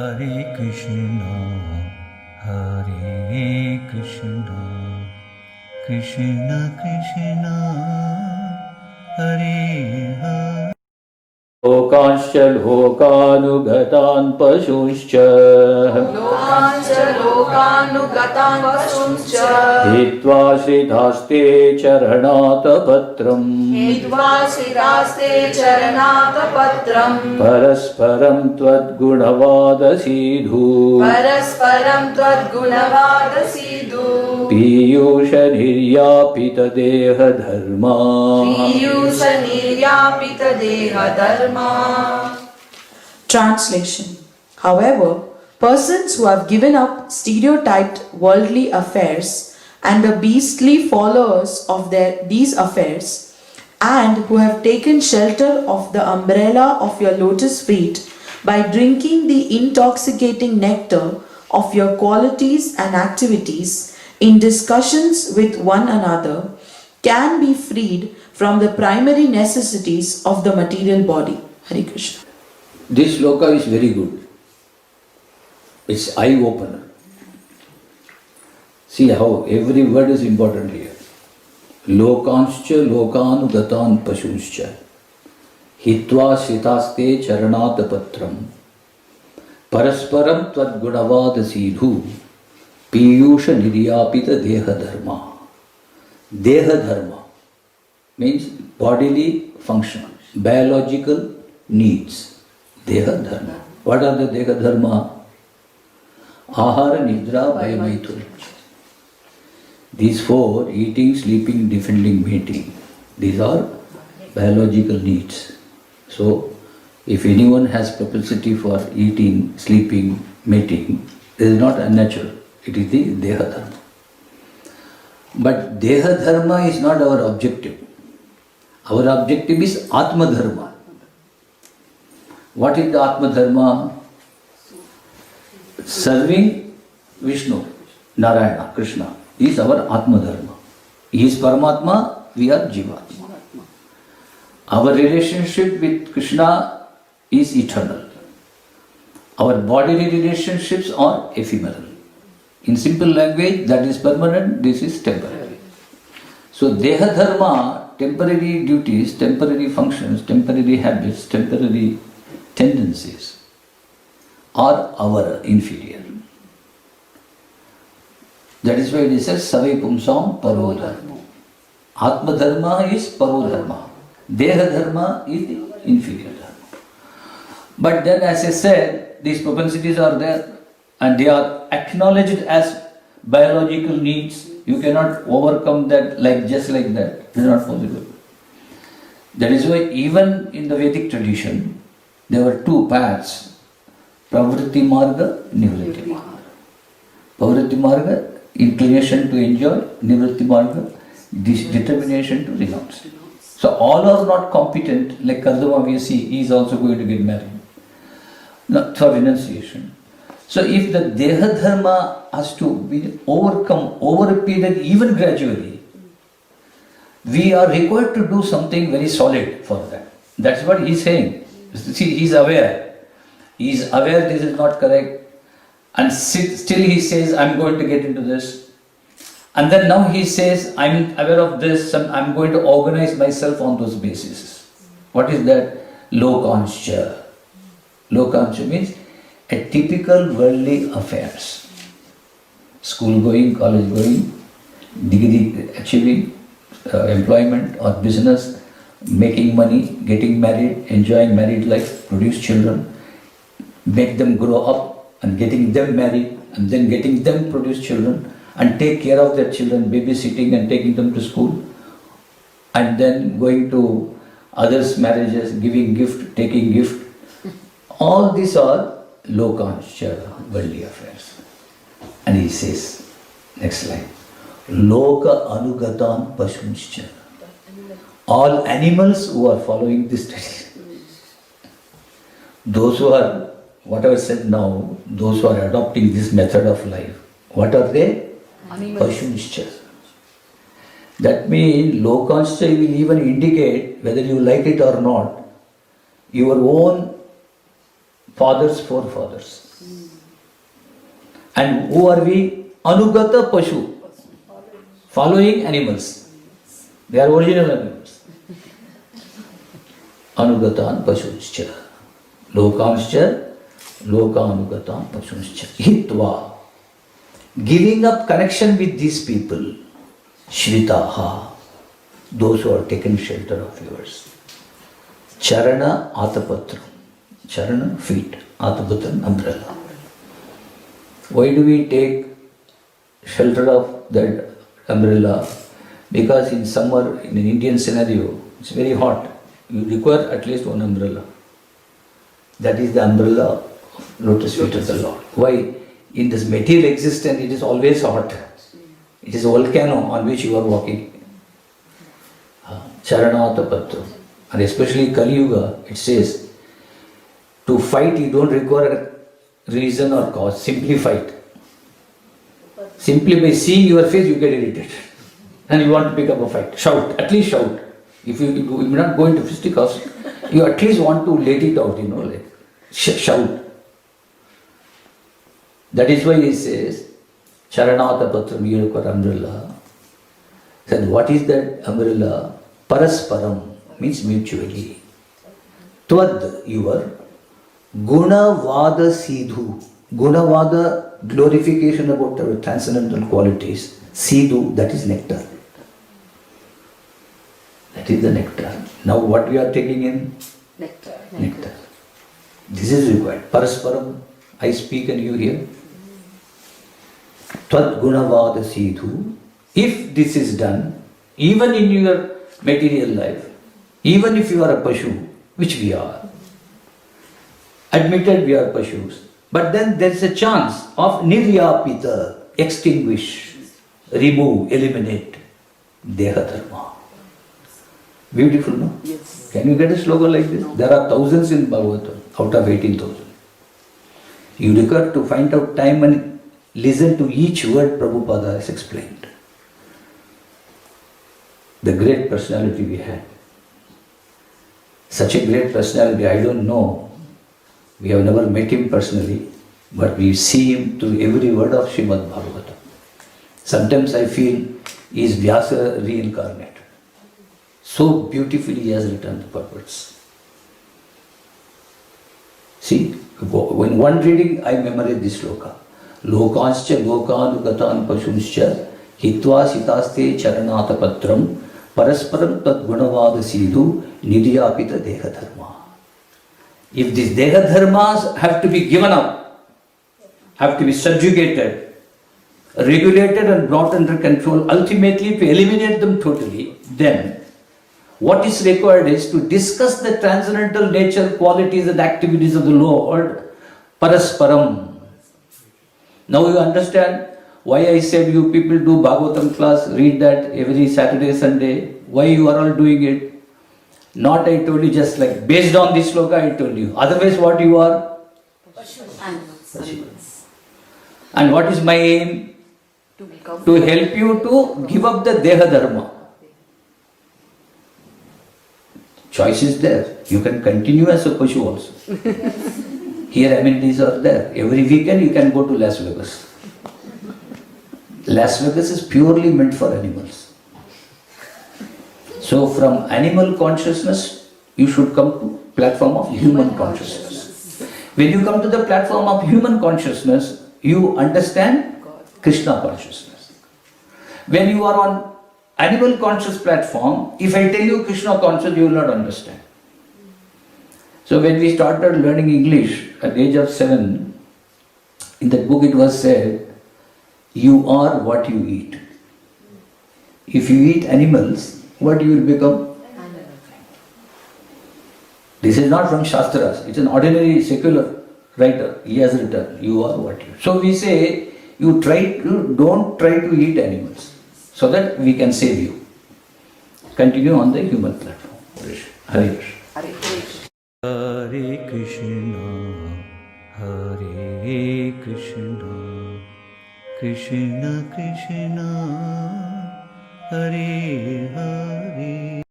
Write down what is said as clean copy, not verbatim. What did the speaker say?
Hare Krishna, Krishna Krishna, Hare Hare. लोकांश्च लोकानुगतान् पशूंश्च लोकानुगतान् पशूंश्च हित्वा श्रितास्ते चरणातपत्रम् शिरास्ते चरणातपत्रम् परस्परं त्वद्गुणवादसीधु पीयूषनिर्यापितदेहधर्मा Translation. However, persons who have given up stereotyped worldly affairs and the beastly followers of these affairs, and who have taken shelter of the umbrella of your lotus feet by drinking the intoxicating nectar of your qualities and activities in discussions with one another, can be freed from the primary necessities of the material body. Hare Krishna. This shloka is very good. It's eye-opener. See how every word is important here. Lokanscha lokanugatan pashunscha hitva sitaste charanatapatram parasparam twadgunavadasidhu piyusha niryapita deha dharma. Deha dharma means bodily function, biological needs. Deha dharma. What are the deha dharma? Ahara, nidra, bhayamaithun. These four: eating, sleeping, defending, mating. These are biological needs. So, if anyone has propensity for eating, sleeping, mating, it is not unnatural. It is the deha dharma. But deha dharma is not our objective. Our objective is atma dharma. What is the atma dharma? Serving Vishnu, Narayana, Krishna is our atma dharma. He is Paramatma, we are Jivatma. Our relationship with Krishna is eternal. Our bodily relationships are ephemeral. In simple language, that is permanent, this is temporary. So deha dharma, temporary duties, temporary functions, temporary habits, temporary tendencies are our inferior. That is why it says savai pumsam paro dharma. Atma dharma is paro dharma. Deha dharma is the inferior dharma. But then, as I said, these propensities are there and they are acknowledged as biological needs. You cannot overcome that just like that. It is not possible. That is why even in the Vedic tradition, there were two paths: pravritti marga, nivritti marga. Pravritti marga, inclination to enjoy; nivritti marga, determination to renounce. So all are not competent. Like Kardama, we see, he is also going to get married. Not for renunciation. So if the deha dharma has to be overcome over a period, even gradually, we are required to do something very solid for that. That's what he is saying. See, he is aware. He is aware this is not correct. And still he says, I'm going to get into this. And then now he says, I'm aware of this and I'm going to organize myself on those bases. What is that? Lokanscha. Lokanscha means a typical worldly affairs. School going, college going, degree achieving, employment or business, making money, getting married, enjoying married life, produce children, make them grow up and getting them married and then getting them produce children and take care of their children, babysitting and taking them to school and then going to others' marriages, giving gift, taking gift. All these are lokanscha, worldly affairs. And he says, next line, loka anugatan pashunscha. All animals who are following this tradition, those who are, whatever said now, those who are adopting this method of life, what are they? Pashunscha. That means lokanscha will even indicate whether you like it or not, your own fathers, forefathers. And who are we? Anugata Pashu. Following animals. They are original animals. Anugatan Pashuscha. Lokamscha. Lokanugatan Pashuscha. Hitva. Giving up connection with these people. Shritaha. Those who have taken shelter of yours. Charana Atapatram. Charana, feet. Atapatram, umbrella. Why do we take shelter of that umbrella? Because in summer, in an Indian scenario, it's very hot. You require at least one umbrella. That is the umbrella of lotus feet of the Lord. Why? In this material existence, it is always hot. It is a volcano on which you are walking. Charanatapatram. And especially Kali Yuga, it says, to fight you don't require a reason or cause, simply fight. Simply by seeing your face, you get irritated. And you want to pick up a fight. Shout, at least shout. If you're not going to fisticuffs, you at least want to let it out, like shout. That is why he says, Charanatapatram, you require umbrella. Said, what is that umbrella? Parasparam means mutually. Tvad, your Gunavada Sidhu. Gunavada, glorification about our transcendental qualities. Sidhu, that is nectar. That is the nectar. Now what we are taking in? Nectar. Nectar. This is required. Parasparam, I speak and you hear. Tvat Gunavada Sidhu. If this is done, even in your material life, even if you are a Pashu, which we are, admitted we are Pashus, but then there is a chance of Niryapita, extinguish, remove, eliminate Deha Dharma. Beautiful, no? Yes. Can you get a slogan like this? There are thousands in Bhagavatam, out of 18,000. You require to find out time and listen to each word Prabhupada has explained. The great personality we had. Such a great personality, I don't know. We have never met him personally, but we see him through every word of Srimad Bhagavatam. Sometimes I feel he is Vyasa reincarnated. So beautifully he has written the purports. See, when one reading, I memorize this sloka. Lokanscha lokanugatan pashunscha hitva sitaste charanatapatram parasparam tad gunavada sidhu nidyapita deha dharma. If these deha dharmas have to be given up, have to be subjugated, regulated and brought under control, ultimately to eliminate them totally, then what is required is to discuss the transcendental nature, qualities and activities of the Lord, parasparam. Now you understand why I said you people do Bhagavatam class, read that every Saturday, Sunday. Why you are all doing it? Not I told you just like based on this sloka I told you. Otherwise what you are? Animals. And what is my aim? To help you to give up the Deha Dharma. Choice is there. You can continue as a Pashu also. Here amenities are there. Every weekend you can go to Las Vegas. Las Vegas is purely meant for animals. So from animal consciousness, you should come to platform of human consciousness. When you come to the platform of human consciousness, you understand Krishna consciousness. When you are on animal conscious platform, if I tell you Krishna conscious, you will not understand. So when we started learning English at the age of 7, in that book it was said, you are what you eat. If you eat animals, what you will become? This is not from Shastras, it's an ordinary secular writer. He has written, you are what you. So we say, don't try to eat animals, so that we can save you. Continue on the human platform. Hare Krishna. Hare Krishna. Hare Krishna, Hare Krishna, Krishna Krishna, Hare Hare.